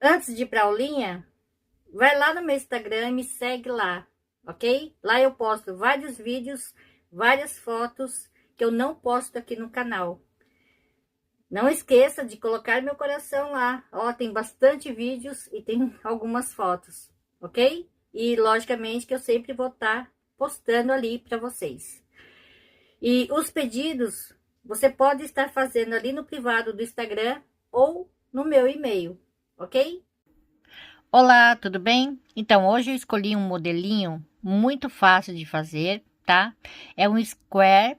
Antes de ir pra aulinha, vai lá no meu Instagram e me segue lá, ok? Lá eu posto vários vídeos, várias fotos que eu não posto aqui no canal. Não esqueça de colocar meu coração lá. Ó, tem bastante vídeos e tem algumas fotos, ok? E logicamente que eu sempre vou estar postando ali para vocês. E os pedidos você pode estar fazendo ali no privado do Instagram ou no meu e-mail, ok? Olá, tudo bem? Então, hoje eu escolhi um modelinho muito fácil de fazer, tá? É um square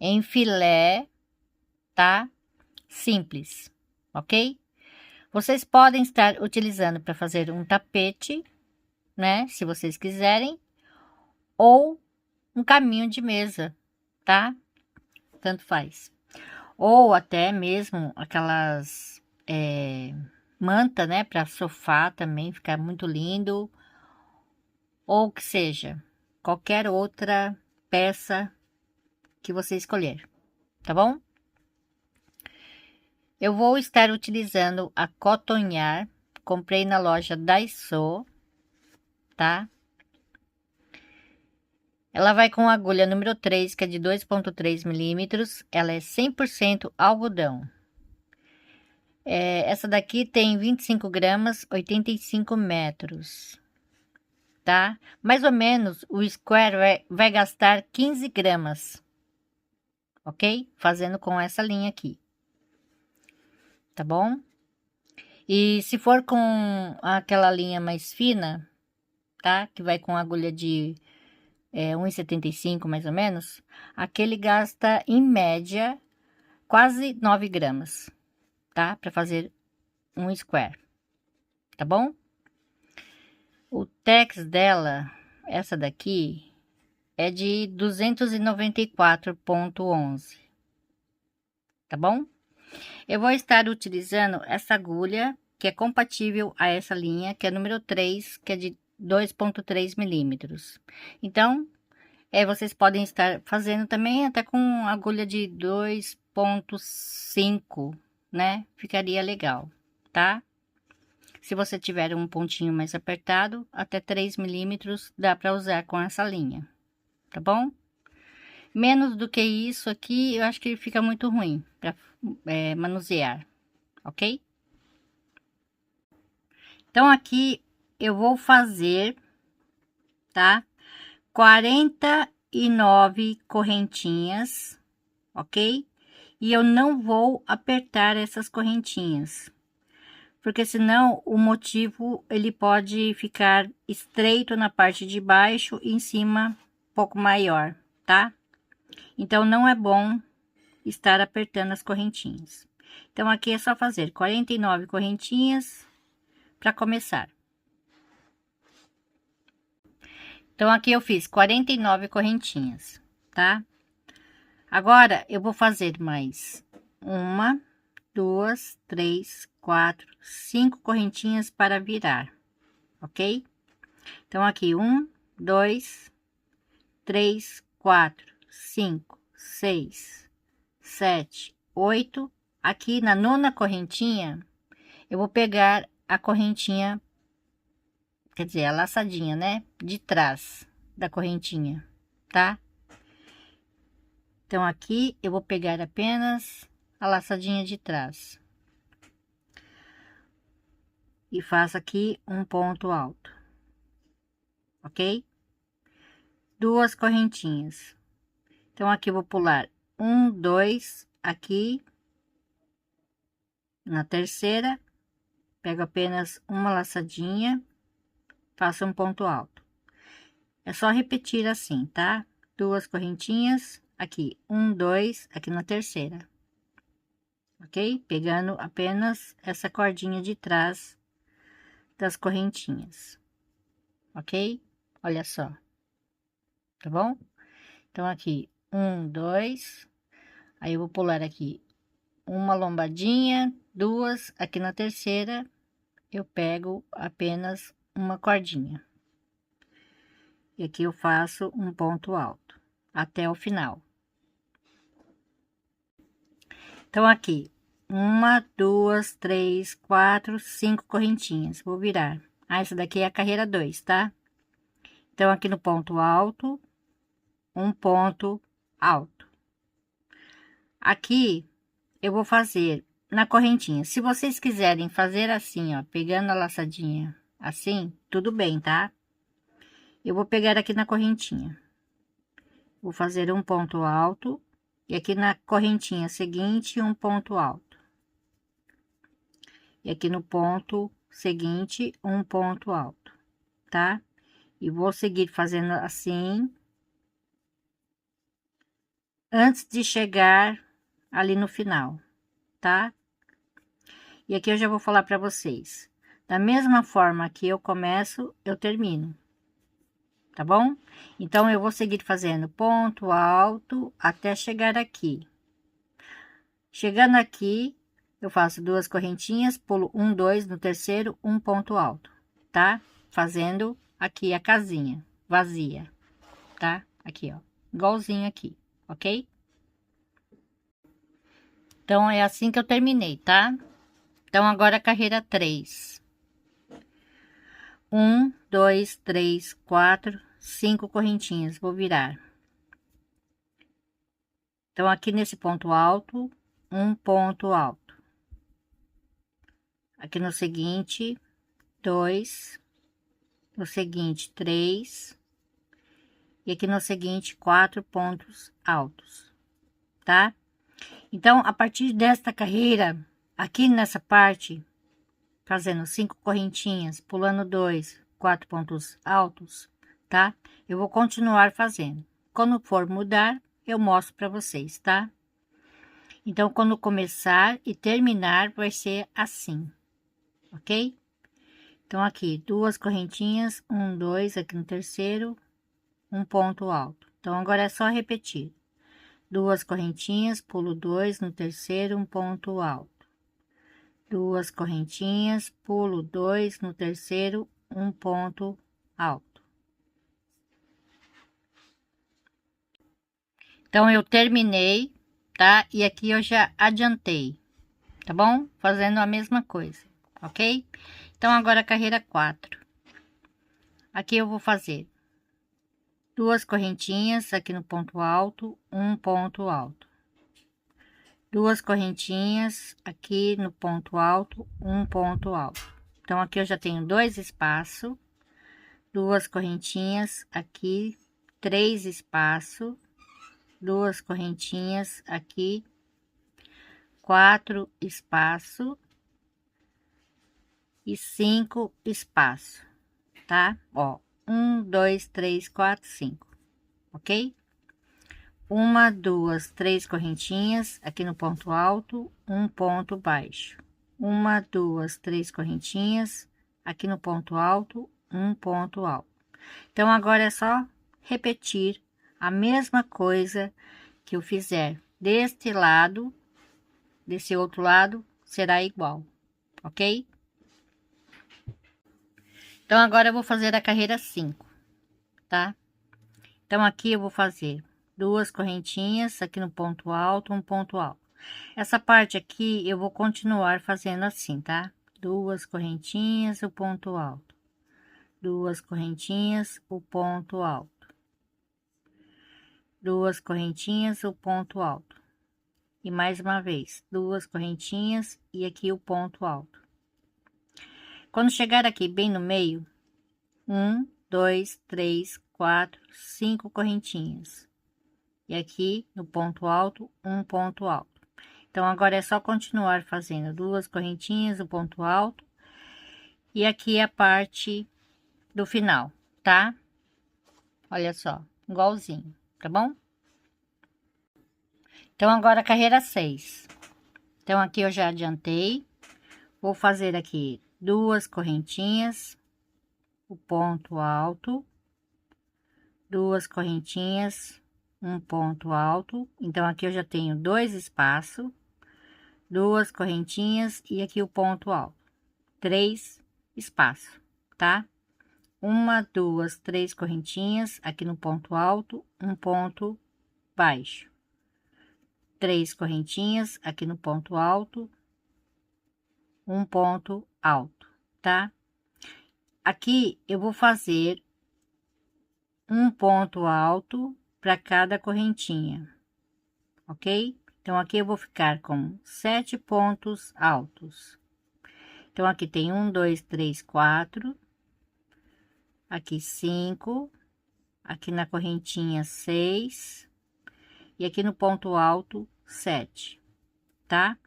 em filé, tá? Simples, ok? Vocês podem estar utilizando para fazer um tapete, né? Se vocês quiserem, ou um caminho de mesa, tá? Tanto faz. Ou até mesmo aquelas manta, né? Para sofá também ficar muito lindo. Ou que seja, qualquer outra peça que você escolher, tá bom? Eu vou estar utilizando a Cotonhar, comprei na loja Daiso, tá? Ela vai com a agulha número 3, que é de 2,3 milímetros. Ela é 100% algodão. Essa daqui tem 25 gramas, 85 metros, tá? Mais ou menos, o square vai gastar 15 gramas, ok? Fazendo com essa linha aqui, tá bom? E se for com aquela linha mais fina, tá? Que vai com agulha de 1,75 mais ou menos, aquele gasta em média quase 9 gramas, tá? Para fazer um square, tá bom? O tex dela, essa daqui, é de 294,11, tá bom? Eu vou estar utilizando essa agulha, que é compatível a essa linha, que é número 3, que é de 2,3 milímetros. Então, vocês podem estar fazendo também até com agulha de 2,5, né? Ficaria legal, tá? Se você tiver um pontinho mais apertado, até 3 milímetros dá para usar com essa linha, tá bom? Menos do que isso aqui, eu acho que fica muito ruim para manusear, ok? Então, aqui eu vou fazer, tá? 49 correntinhas, ok? E eu não vou apertar essas correntinhas, porque senão o motivo ele pode ficar estreito na parte de baixo e em cima um pouco maior, tá? Então não é bom estar apertando as correntinhas. Então aqui é só fazer 49 correntinhas para começar. Então aqui eu fiz 49 correntinhas, tá? Agora eu vou fazer mais uma, duas, três, quatro, cinco correntinhas para virar, ok? Então, aqui, um, dois, três, quatro, cinco, seis, sete, oito. Aqui na nona correntinha, eu vou pegar a correntinha, quer dizer, a laçadinha, né? De trás da correntinha, tá? Então, aqui eu vou pegar apenas a laçadinha de trás. E faço aqui um ponto alto, ok? Duas correntinhas. Então, aqui eu vou pular um, dois, aqui na terceira, pego apenas uma laçadinha, faço um ponto alto. É só repetir assim, tá? Duas correntinhas, aqui, um, dois, aqui na terceira, ok? Pegando apenas essa cordinha de trás das correntinhas, ok? Olha só, tá bom? Então, aqui, um, dois, aí eu vou pular aqui uma lombadinha, duas, aqui na terceira, eu pego apenas uma cordinha. E aqui eu faço um ponto alto até o final. Então, aqui uma, duas, três, quatro, 5 correntinhas. Vou virar. Ah, essa daqui é a carreira 2, tá? Então, aqui no ponto alto, um ponto alto. Aqui, eu vou fazer na correntinha. Se vocês quiserem fazer assim, ó, pegando a laçadinha assim, tudo bem, tá? Eu vou pegar aqui na correntinha. Vou fazer um ponto alto. E aqui na correntinha seguinte, um ponto alto. E aqui no ponto seguinte, um ponto alto, tá? E vou seguir fazendo assim, antes de chegar ali no final, tá? E aqui eu já vou falar para vocês. Da mesma forma que eu começo, eu termino, tá bom? Então, eu vou seguir fazendo ponto alto até chegar aqui. Chegando aqui, eu faço 2 correntinhas, pulo 1, 2, no terceiro, um ponto alto, tá? Fazendo aqui a casinha vazia, tá? Aqui, ó, igualzinho aqui, ok? Então, é assim que eu terminei, tá? Então, agora a carreira 3. 1, 2, 3, 4, 5 correntinhas, vou virar. Então, aqui nesse ponto alto, um ponto alto. Aqui no seguinte, 2, no seguinte, 3, e aqui no seguinte, 4 pontos altos, tá? Então, a partir desta carreira, aqui nessa parte, fazendo 5 correntinhas, pulando 2, 4 pontos altos, tá? Eu vou continuar fazendo. Quando for mudar, eu mostro para vocês, tá? Então, quando começar e terminar, vai ser assim, ok? Então, aqui, 2 correntinhas, 1, 2, aqui no terceiro, um ponto alto. Então, agora é só repetir. 2 correntinhas, pulo 2, no terceiro, um ponto alto. 2 correntinhas, pulo 2, no terceiro, um ponto alto. Então, eu terminei, tá? E aqui eu já adiantei, tá bom? Fazendo a mesma coisa, ok? Então, agora a carreira 4. Aqui eu vou fazer 2 correntinhas aqui no ponto alto, um ponto alto. 2 correntinhas aqui no ponto alto, um ponto alto. Então, aqui eu já tenho 2 espaços, 2 correntinhas aqui, 3 espaços, 2 correntinhas aqui, 4 espaços e 5 espaços, tá? Ó, 1, 2, 3, 4, 5, ok? 1, 2, 3 correntinhas aqui no ponto alto, um ponto baixo. 1, 2, 3 correntinhas aqui no ponto alto, um ponto alto. Então, agora é só repetir a mesma coisa que eu fizer deste lado, desse outro lado, será igual, ok? Então, agora eu vou fazer a carreira 5, tá? Então, aqui eu vou fazer 2 correntinhas aqui no ponto alto, um ponto alto. Essa parte aqui eu vou continuar fazendo assim, tá? 2 correntinhas, o ponto alto. 2 correntinhas, o ponto alto. 2 correntinhas, o ponto alto. E mais uma vez, 2 correntinhas e aqui o ponto alto. Quando chegar aqui bem no meio, 1, 2, 3, 4, 5 correntinhas. E aqui no ponto alto, um ponto alto. Então, agora é só continuar fazendo 2 correntinhas, o ponto alto. E aqui a parte do final, tá? Olha só, igualzinho, tá bom? Então, agora a carreira 6. Então, aqui eu já adiantei. Vou fazer aqui 2 correntinhas, o ponto alto, 2 correntinhas, um ponto alto. Então, aqui eu já tenho 2 espaços, 2 correntinhas e aqui o ponto alto. 3 espaços, tá? 1, 2, 3 correntinhas aqui no ponto alto, um ponto baixo. 3 correntinhas aqui no ponto alto, um ponto alto, tá? Aqui eu vou fazer um ponto alto para cada correntinha, ok? Então, aqui eu vou ficar com 7 pontos altos. Então, aqui tem 1, 2, 3, 4. Aqui 5. Aqui na correntinha 6. E aqui no ponto alto 7, tá?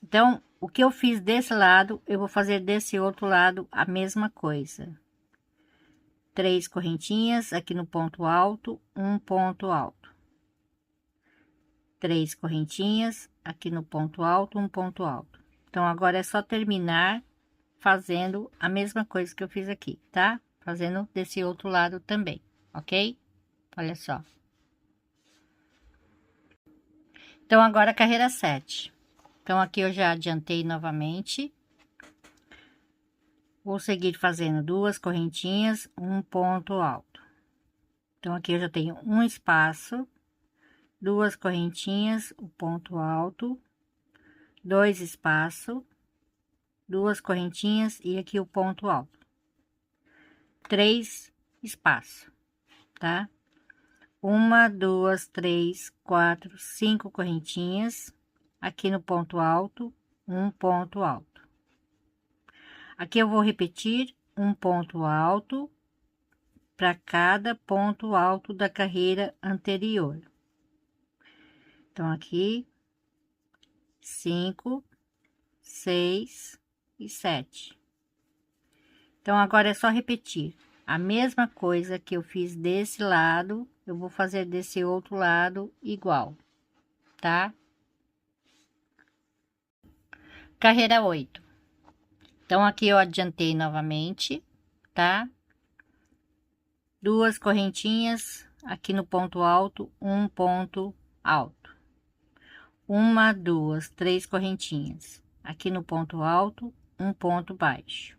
Então, o que eu fiz desse lado, eu vou fazer desse outro lado a mesma coisa. 3 correntinhas aqui no ponto alto, um ponto alto. 3 correntinhas aqui no ponto alto, um ponto alto. Então, agora é só terminar fazendo a mesma coisa que eu fiz aqui, tá? Fazendo desse outro lado também, ok? Olha só. Então, agora a carreira 7. Então, aqui eu já adiantei novamente. Vou seguir fazendo 2 correntinhas, um ponto alto. Então, aqui eu já tenho um espaço, 2 correntinhas, o ponto alto, 2 espaços, 2 correntinhas e aqui o ponto alto. 3 espaços, tá? 1, 2, 3, 4, 5 correntinhas, aqui no ponto alto, um ponto alto. Aqui eu vou repetir um ponto alto para cada ponto alto da carreira anterior. Então, aqui, 5, 6 e 7. Então, agora é só repetir a mesma coisa que eu fiz desse lado, eu vou fazer desse outro lado igual, tá? Carreira 8. Então, aqui eu adiantei novamente, tá? 2 correntinhas, aqui no ponto alto, um ponto alto. 1, 2, 3 correntinhas, aqui no ponto alto, um ponto baixo.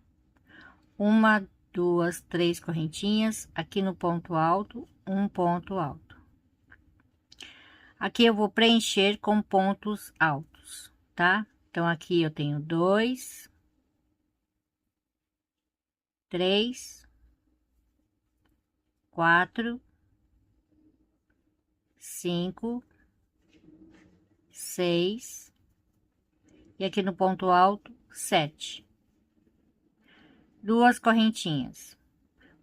1, 2, 3 correntinhas, aqui no ponto alto, um ponto alto. Aqui eu vou preencher com pontos altos, tá? Então, aqui eu tenho 2, 3, 4, 5, 6 e aqui no ponto alto 7. 2 correntinhas,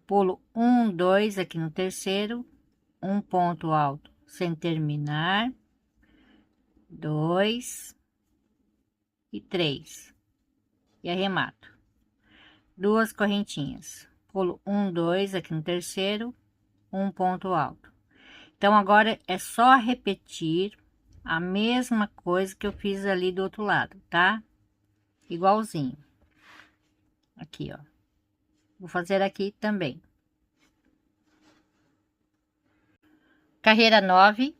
pulo 1, 2 aqui no terceiro, um ponto alto sem terminar, 2 e 3 e arremato. 2 correntinhas, pulo 1, 2 aqui no terceiro, um ponto alto. Então, agora é só repetir a mesma coisa que eu fiz ali do outro lado, tá? Igualzinho. Aqui, ó. Vou fazer aqui também. Carreira 9.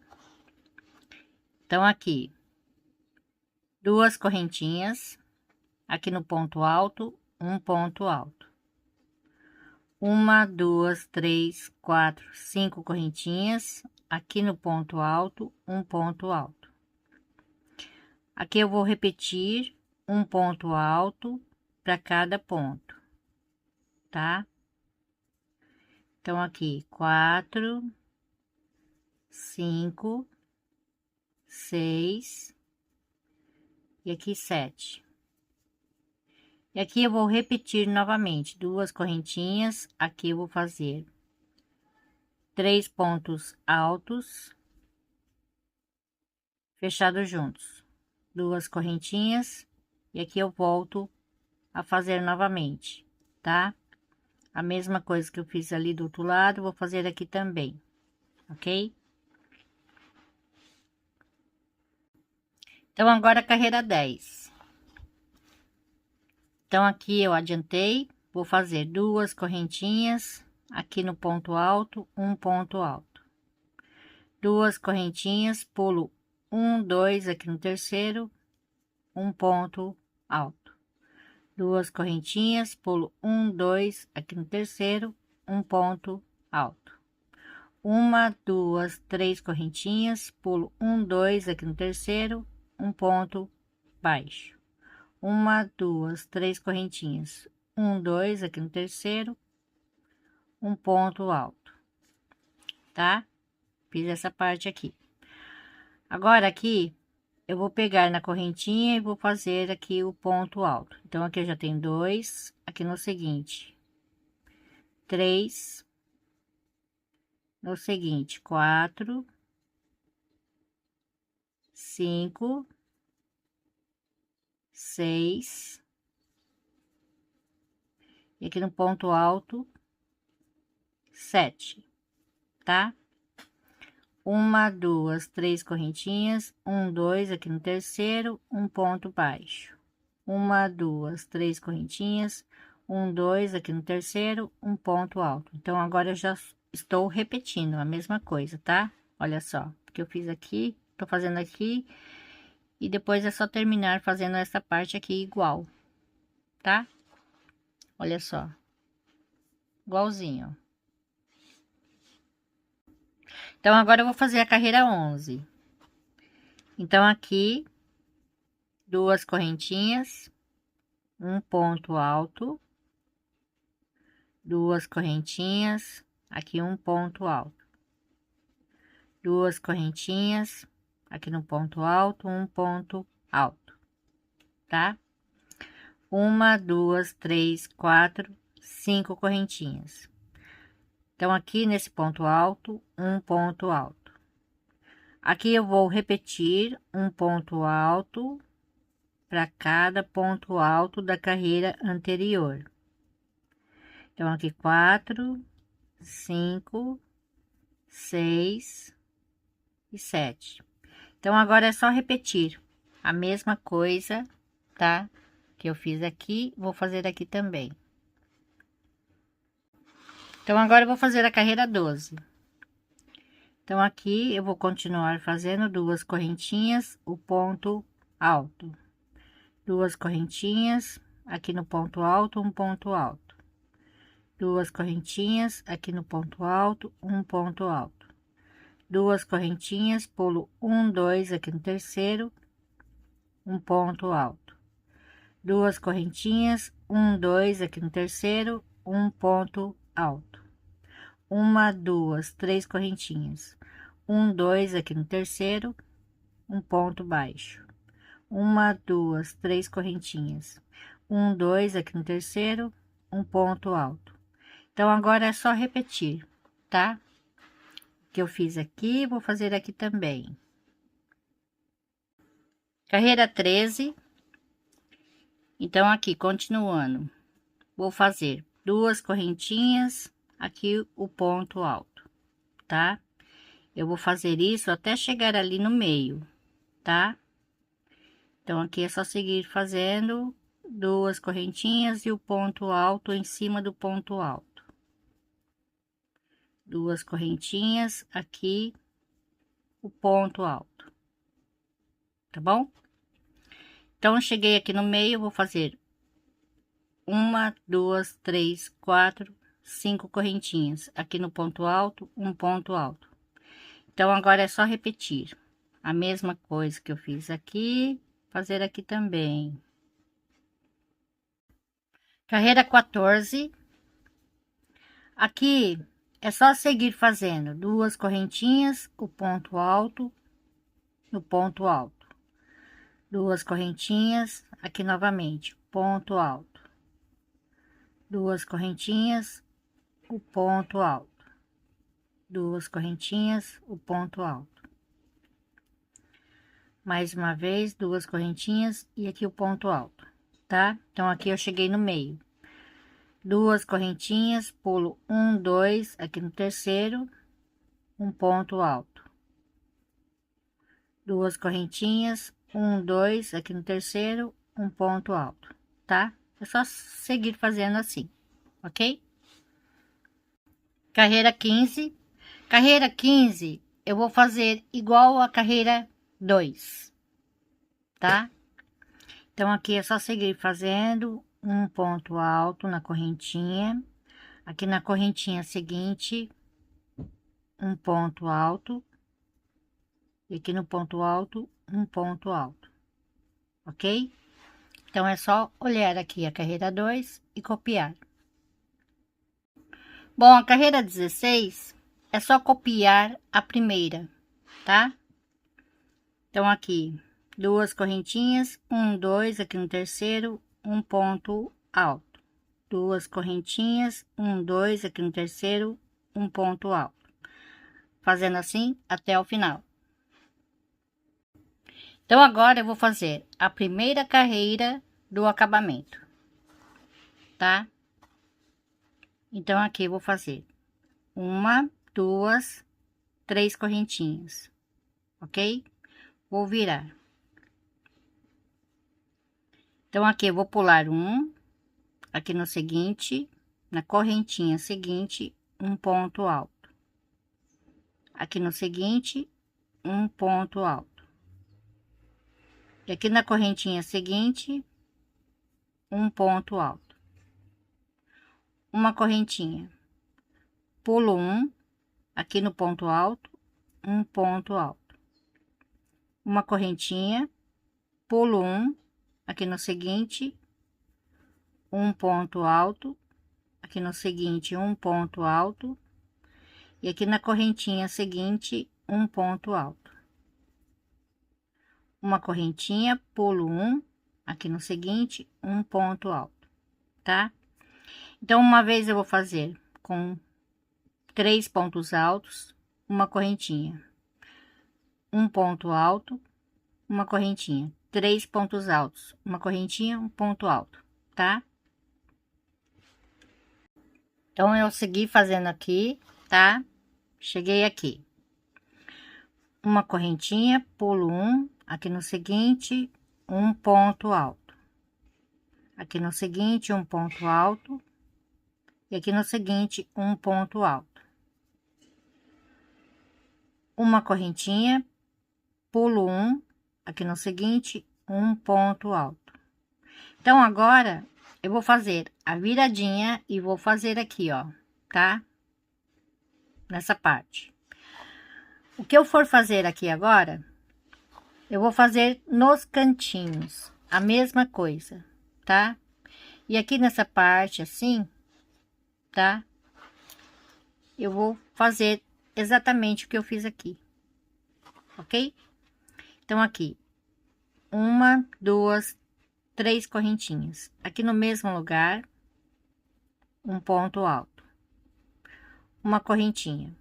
Então, aqui, 2 correntinhas, aqui no ponto alto, um ponto alto. 1, 2, 3, 4, 5 correntinhas, aqui no ponto alto, um ponto alto. Aqui eu vou repetir um ponto alto para cada ponto, tá? Então, aqui, 4, 5, 6 e aqui 7. E aqui eu vou repetir novamente 2 correntinhas, aqui eu vou fazer 3 pontos altos, fechados juntos, 2 correntinhas, e aqui eu volto a fazer novamente, tá? A mesma coisa que eu fiz ali do outro lado, vou fazer aqui também, ok? Então, agora a carreira 10. Então, aqui eu adiantei, vou fazer 2 correntinhas, aqui no ponto alto, um ponto alto. 2 correntinhas, pulo 1, 2 aqui no terceiro, um ponto alto. 2 correntinhas, pulo 1, 2 aqui no terceiro, um ponto alto. 1, 2, 3 correntinhas, pulo 1, 2 aqui no terceiro, um ponto baixo. uma, duas, três correntinhas, um, dois, aqui no terceiro, um ponto alto, tá? Fiz essa parte aqui. Agora aqui eu vou pegar na correntinha e vou fazer aqui o ponto alto. Então aqui eu já tenho dois, aqui no seguinte, três, no seguinte, quatro, cinco, seis, e aqui no ponto alto, sete, tá? Uma, duas, três correntinhas, um, dois, aqui no terceiro, um ponto baixo. Uma, duas, três correntinhas, um, dois, aqui no terceiro, um ponto alto. Então, agora eu já estou repetindo a mesma coisa, tá? Olha só, que eu fiz aqui, tô fazendo aqui, e depois é só terminar fazendo essa parte aqui igual, tá? Olha só, igualzinho. Então, agora eu vou fazer a carreira 11. Então, aqui, duas correntinhas, um ponto alto, duas correntinhas, aqui um ponto alto, duas correntinhas, aqui no ponto alto, um ponto alto, tá? Uma, duas, três, quatro, cinco correntinhas. Então, aqui nesse ponto alto, um ponto alto. Aqui eu vou repetir um ponto alto para cada ponto alto da carreira anterior. Então, aqui 4, 5, 6 e 7. Então, agora é só repetir a mesma coisa, tá? Que eu fiz aqui, vou fazer aqui também. Então, agora eu vou fazer a carreira 12. Então, aqui eu vou continuar fazendo duas correntinhas, o ponto alto. Duas correntinhas, aqui no ponto alto, um ponto alto. Duas correntinhas, aqui no ponto alto, um ponto alto. Duas correntinhas, pulo um, dois, aqui no terceiro, um ponto alto. Duas correntinhas, um, dois, aqui no terceiro, um ponto alto. Uma, duas, três correntinhas, um, dois, aqui no terceiro, um ponto baixo. Uma, duas, três correntinhas, um, dois, aqui no terceiro, um ponto alto. Então, agora é só repetir, tá? Que eu fiz aqui, vou fazer aqui também. Carreira 13. Então, aqui, continuando, vou fazer duas correntinhas, aqui o ponto alto, tá? Eu vou fazer isso até chegar ali no meio, tá? Então, aqui é só seguir fazendo duas correntinhas e o ponto alto em cima do ponto alto. Duas correntinhas, aqui o ponto alto, tá bom? Então, eu cheguei aqui no meio, vou fazer uma, duas, três, quatro, cinco correntinhas, aqui no ponto alto, um ponto alto. Então, agora é só repetir a mesma coisa que eu fiz aqui, fazer aqui também. Carreira 14. Aqui é só seguir fazendo duas correntinhas, o ponto alto, no ponto alto. Duas correntinhas, aqui novamente, ponto alto. Duas correntinhas, o ponto alto. Duas correntinhas, o ponto alto. Mais uma vez, duas correntinhas e aqui o ponto alto, tá? Então, aqui eu cheguei no meio. Duas correntinhas, pulo um, dois, aqui no terceiro, um ponto alto. Duas correntinhas, um, dois, aqui no terceiro, um ponto alto, tá? É só seguir fazendo assim, ok? Carreira 15. Carreira 15, eu vou fazer igual a carreira 2, tá? Então, aqui é só seguir fazendo um ponto alto na correntinha. Aqui na correntinha seguinte, um ponto alto. E aqui no ponto alto, um ponto alto, ok? Então, é só olhar aqui a carreira 2 e copiar. Bom, a carreira 16 é só copiar a primeira, tá? Então, aqui, duas correntinhas, um, dois, aqui no terceiro, um ponto alto. Duas correntinhas, um, dois, aqui no terceiro, um ponto alto. Fazendo assim até o final. Então, agora eu vou fazer a primeira carreira do acabamento, tá? Então, aqui eu vou fazer uma, duas, três correntinhas, ok? Vou virar. Então, aqui eu vou pular um, aqui no seguinte, na correntinha seguinte, um ponto alto. Aqui no seguinte, um ponto alto. E aqui na correntinha seguinte, um ponto alto. Uma correntinha, pulo um, aqui no ponto alto, um ponto alto. Uma correntinha, pulo um, aqui no seguinte, um ponto alto, aqui no seguinte, um ponto alto, e aqui na correntinha seguinte, um ponto alto. Uma correntinha, pulo um, aqui no seguinte, um ponto alto, tá? Então, uma vez eu vou fazer com 3 pontos altos, uma correntinha, um ponto alto, uma correntinha, 3 pontos altos, uma correntinha, um ponto alto, tá? Então, eu segui fazendo aqui, tá? Cheguei aqui. Uma correntinha, pulo um, aqui no seguinte, um ponto alto. Aqui no seguinte, um ponto alto. E aqui no seguinte, um ponto alto. Uma correntinha, pulo um, aqui no seguinte, um ponto alto. Então, agora, eu vou fazer a viradinha e vou fazer aqui, ó, tá? Nessa parte. O que eu for fazer aqui agora, eu vou fazer nos cantinhos, a mesma coisa, tá? E aqui nessa parte, assim, tá? Eu vou fazer exatamente o que eu fiz aqui, ok? Então, aqui, uma, duas, três correntinhas. Aqui no mesmo lugar, um ponto alto. Uma correntinha.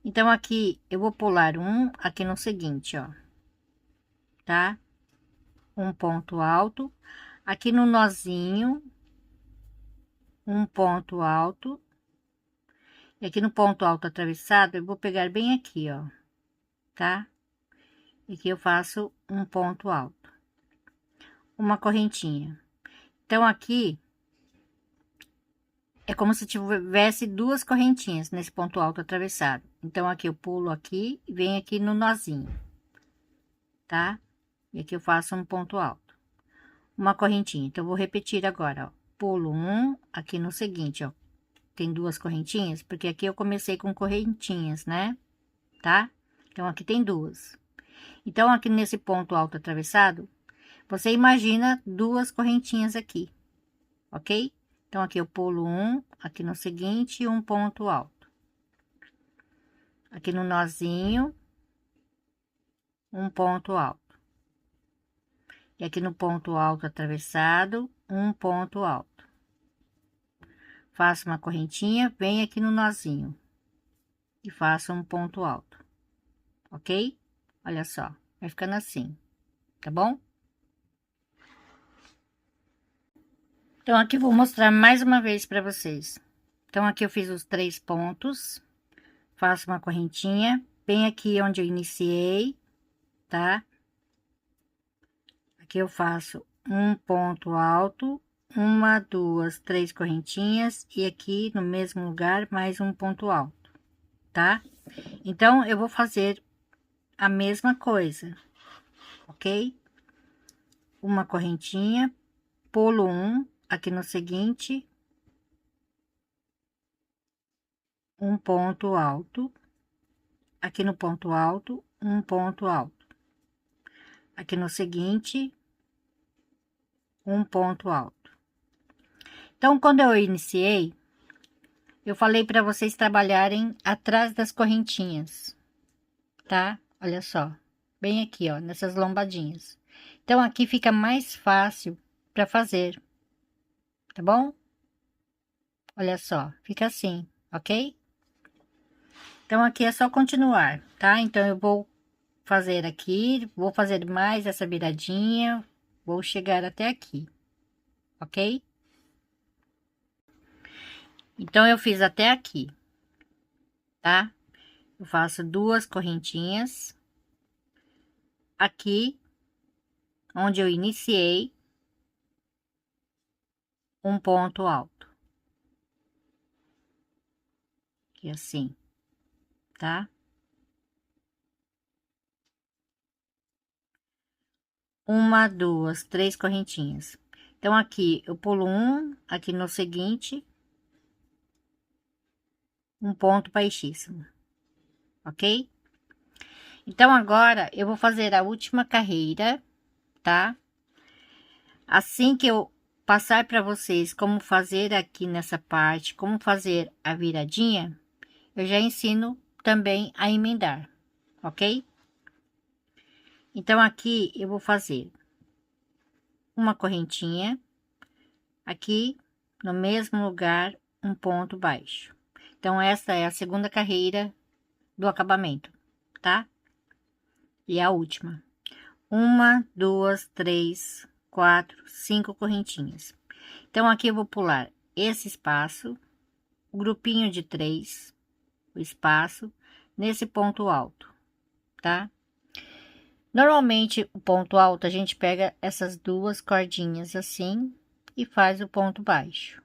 Então, aqui, eu vou pular um, aqui no seguinte, ó. Tá? Um ponto alto. Aqui no nozinho, um ponto alto. E aqui no ponto alto atravessado, eu vou pegar bem aqui, ó. Tá? E aqui eu faço um ponto alto. Uma correntinha. Então, aqui, é como se tivesse duas correntinhas nesse ponto alto atravessado. Então, aqui eu pulo aqui e venho aqui no nozinho, tá? E aqui eu faço um ponto alto. Uma correntinha. Então, eu vou repetir agora, ó. Pulo um, aqui no seguinte, ó. Tem duas correntinhas, porque aqui eu comecei com correntinhas, né? Tá? Então, aqui tem duas. Então, aqui nesse ponto alto atravessado, você imagina duas correntinhas aqui, ok? Então, aqui eu pulo um, aqui no seguinte, um ponto alto. Aqui no nozinho, um ponto alto. E aqui no ponto alto atravessado, um ponto alto. Faço uma correntinha, venho aqui no nozinho. E faço um ponto alto, ok? Olha só, vai ficando assim, tá bom? Então, aqui vou mostrar mais uma vez para vocês. Então, aqui eu fiz os 3 pontos, faço uma correntinha, bem aqui onde eu iniciei, tá? Aqui eu faço um ponto alto, uma, duas, três correntinhas, e aqui no mesmo lugar, mais um ponto alto, tá? Então, eu vou fazer a mesma coisa, ok? Uma correntinha, pulo um, aqui no seguinte, um ponto alto, aqui no ponto alto, um ponto alto, aqui no seguinte, um ponto alto. Então, quando eu iniciei, eu falei para vocês trabalharem atrás das correntinhas, tá? Olha só, bem aqui, ó, nessas lombadinhas. Então, aqui fica mais fácil para fazer, tá bom? Olha só, fica assim, ok? Então, aqui é só continuar, tá? Então, eu vou fazer aqui, vou fazer mais essa viradinha, vou chegar até aqui, ok? Então, eu fiz até aqui, tá? Eu faço 2 correntinhas aqui, onde eu iniciei, um ponto alto, aqui assim, tá? Uma, duas, 3 correntinhas. Então, aqui eu pulo um, aqui no seguinte, um ponto baixíssimo, ok? Então, agora eu vou fazer a última carreira, tá? Assim que eu passar para vocês como fazer aqui nessa parte, como fazer a viradinha, eu já ensino também a emendar, ok? Então, aqui eu vou fazer uma correntinha, aqui no mesmo lugar, um ponto baixo. Então, essa é a segunda carreira do acabamento, tá? E a última. Uma, duas, três, quatro, 5 correntinhas. Então, aqui eu vou pular esse espaço, o grupinho de 3, o espaço, nesse ponto alto, tá? Normalmente, o ponto alto, a gente pega essas 2 cordinhas assim e faz o ponto baixo,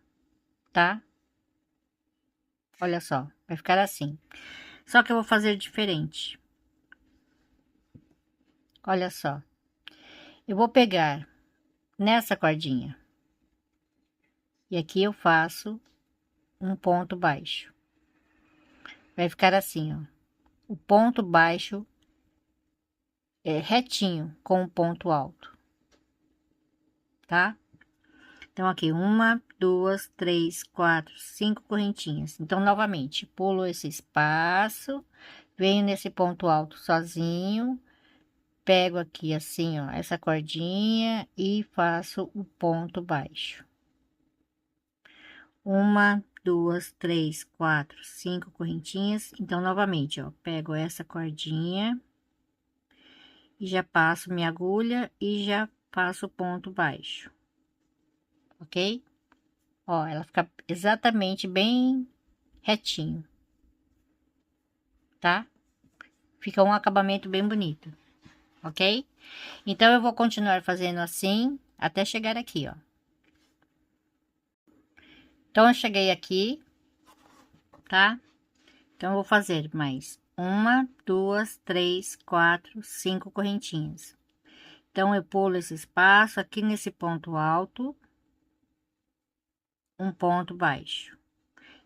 tá? Olha só, vai ficar assim. Só que eu vou fazer diferente. Olha só. Eu vou pegar nessa cordinha. E aqui eu faço um ponto baixo. Vai ficar assim, ó. O ponto baixo é retinho com o ponto alto, tá? Então, aqui, uma, duas, três, quatro, 5 correntinhas. Então, novamente, pulo esse espaço, venho nesse ponto alto sozinho, pego aqui assim, ó, essa cordinha e faço o ponto baixo. Uma, duas, três, quatro, 5 correntinhas. Então, novamente, ó, pego essa cordinha e já passo minha agulha e já passo o ponto baixo, ok? Ó, ela fica exatamente bem retinho, tá? Fica um acabamento bem bonito, ok? Então, eu vou continuar fazendo assim até chegar aqui, ó. Então, eu cheguei aqui, tá? Então, eu vou fazer mais uma, duas, três, quatro, 5 correntinhas. Então, eu pulo esse espaço aqui nesse ponto alto, um ponto baixo.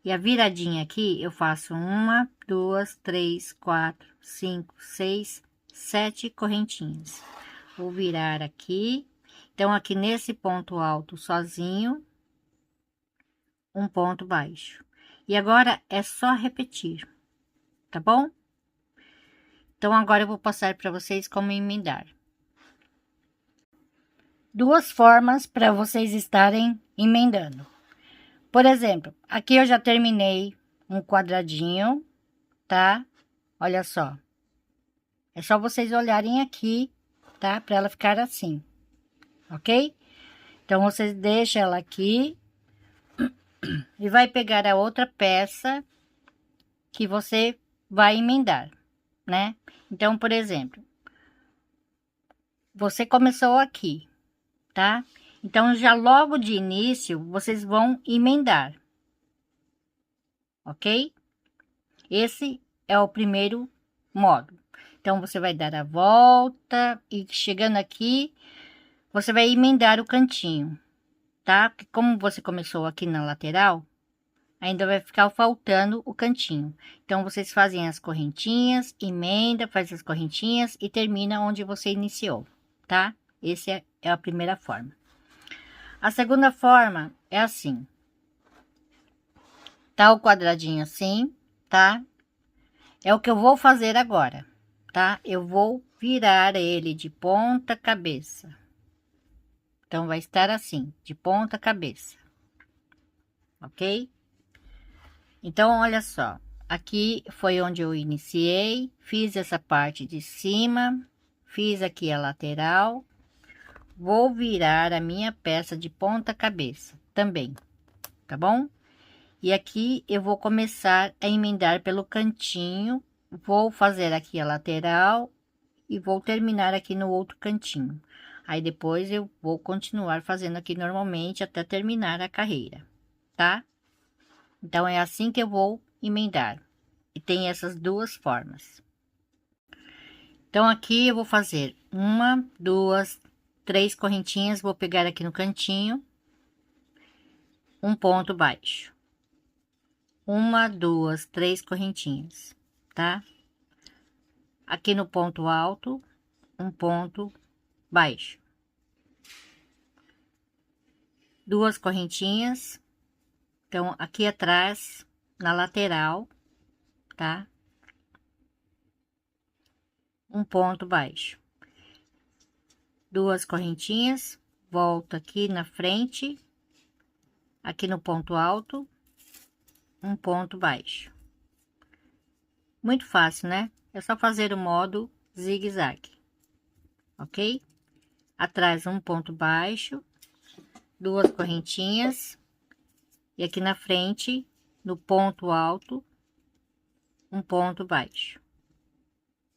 E a viradinha aqui, eu faço uma, duas, três, quatro, 5, 6, 7 correntinhas. Vou virar aqui. Então, aqui nesse ponto alto sozinho, um ponto baixo. E agora é só repetir, tá bom? Então, agora eu vou passar para vocês como emendar. 2 formas para vocês estarem emendando. Por exemplo, aqui eu já terminei um quadradinho, tá? Olha só. É só vocês olharem aqui, tá? Para ela ficar assim, ok? Então, vocês deixam ela aqui e vai pegar a outra peça que você vai emendar, né? Então, por exemplo, você começou aqui, tá? Então, já logo de início, vocês vão emendar, ok? Esse é o primeiro modo. Então, você vai dar a volta e chegando aqui, você vai emendar o cantinho, tá? Porque como você começou aqui na lateral, ainda vai ficar faltando o cantinho. Então, vocês fazem as correntinhas, emenda, faz as correntinhas e termina onde você iniciou, tá? Esse é a primeira forma. A segunda forma é assim. Tá o quadradinho assim, tá? É o que eu vou fazer agora, tá? Eu vou virar ele de ponta cabeça. Então, vai estar assim, de ponta cabeça. Ok? Então, olha só. Aqui foi onde eu iniciei. Fiz essa parte de cima. Fiz aqui a lateral. Vou virar a minha peça de ponta cabeça também, tá bom? E aqui eu vou começar a emendar pelo cantinho. Vou fazer aqui a lateral e vou terminar aqui no outro cantinho. Aí depois eu vou continuar fazendo aqui normalmente até terminar a carreira, tá? Então é assim que eu vou emendar. E tem essas duas formas. Então aqui eu vou fazer uma, duas, três correntinhas, vou pegar aqui no cantinho, um ponto baixo. Uma, duas, três correntinhas, tá? Aqui no ponto alto, um ponto baixo. Duas correntinhas. Então, aqui atrás, na lateral, tá? Um ponto baixo. Duas correntinhas, volta aqui na frente, aqui no ponto alto, um ponto baixo. Muito fácil, né? É só fazer o modo zigue-zague, ok? Atrás um ponto baixo, duas correntinhas, e aqui na frente, no ponto alto, um ponto baixo,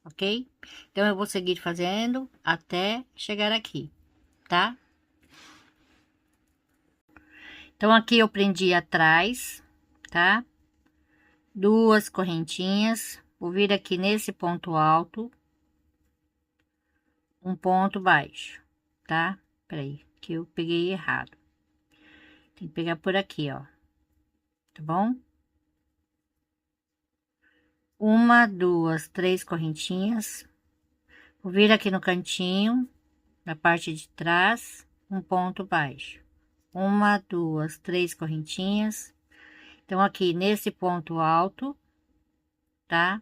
ok? Então, eu vou seguir fazendo até chegar aqui, tá? Então, aqui eu prendi atrás, tá? Duas correntinhas, vou vir aqui nesse ponto alto, um ponto baixo, tá? Peraí, que eu peguei errado. Tem que pegar por aqui, ó, tá bom? Uma, duas, três correntinhas, vou vir aqui no cantinho, na parte de trás, um ponto baixo. Uma, duas, três correntinhas. Então, aqui nesse ponto alto, tá?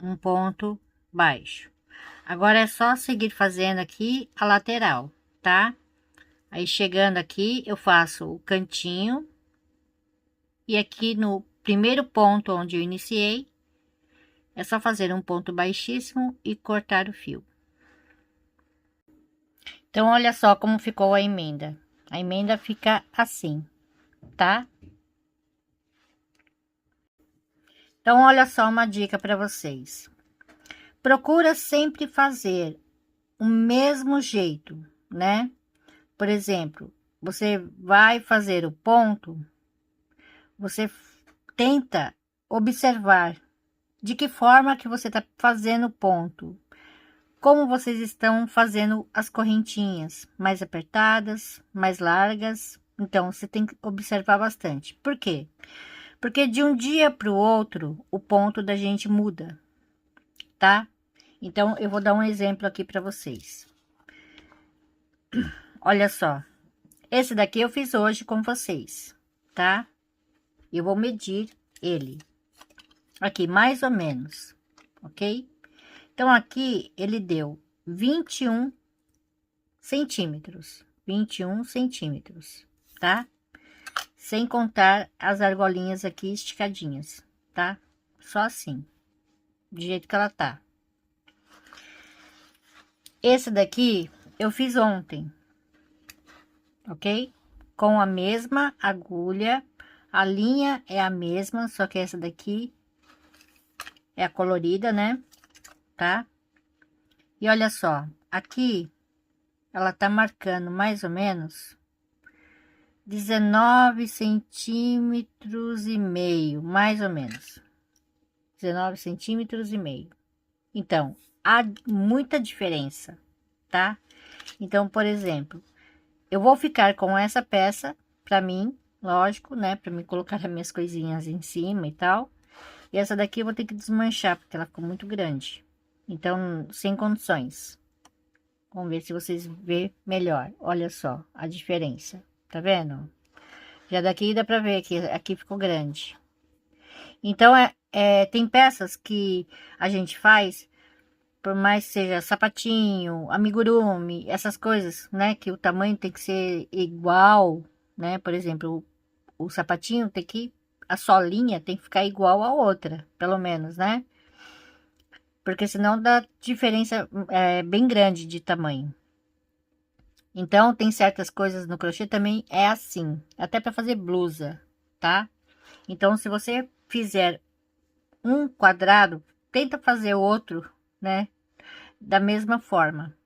Um ponto baixo. Agora é só seguir fazendo aqui a lateral, tá? Aí chegando aqui, eu faço o cantinho. E aqui no primeiro ponto onde eu iniciei, é só fazer um ponto baixíssimo e cortar o fio. Então, olha só como ficou a emenda. A emenda fica assim, tá? Então, olha só uma dica para vocês. Procura sempre fazer o mesmo jeito, né? Por exemplo, você vai fazer o ponto, você tenta observar de que forma que você tá fazendo o ponto. Como vocês estão fazendo as correntinhas, mais apertadas, mais largas. Então, você tem que observar bastante. Por quê? Porque de um dia para o outro, o ponto da gente muda, tá? Então, eu vou dar um exemplo aqui para vocês. Olha só, esse daqui eu fiz hoje com vocês, tá? Eu vou medir ele aqui, mais ou menos, ok? Então, aqui ele deu 21 centímetros, 21 centímetros, tá? Sem contar as argolinhas aqui esticadinhas, tá? Só assim, do jeito que ela tá. Esse daqui eu fiz ontem, ok? Com a mesma agulha, a linha é a mesma, só que essa daqui é a colorida, né? Tá? E olha só, aqui ela tá marcando mais ou menos 19 centímetros e meio, mais ou menos. 19 centímetros e meio. Então, há muita diferença, tá? Então, por exemplo, eu vou ficar com essa peça pra mim, lógico, né? Pra mim colocar as minhas coisinhas em cima e tal. E essa daqui eu vou ter que desmanchar, porque ela ficou muito grande. Então, sem condições. Vamos ver se vocês vê melhor. Olha só a diferença. Tá vendo? Já daqui dá pra ver que aqui ficou grande. Então, tem peças que a gente faz, por mais que seja sapatinho, amigurumi, essas coisas, né? Que o tamanho tem que ser igual, né? Por exemplo, o sapatinho tem que... A solinha tem que ficar igual a outra, pelo menos, né? Porque senão dá diferença bem grande de tamanho. Então, tem certas coisas no crochê também é assim, até para fazer blusa, tá? Então, se você fizer um quadrado, tenta fazer outro, né? Da mesma forma,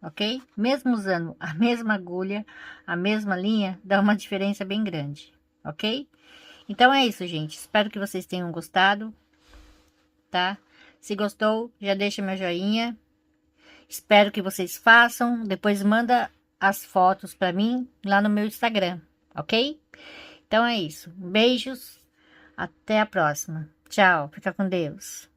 ok? Mesmo usando a mesma agulha, a mesma linha, dá uma diferença bem grande, ok? Então é isso, gente. Espero que vocês tenham gostado, tá? Se gostou, já deixa meu joinha. Espero que vocês façam. Depois manda as fotos para mim lá no meu Instagram, ok? Então é isso. Beijos. Até a próxima. Tchau. Fica com Deus.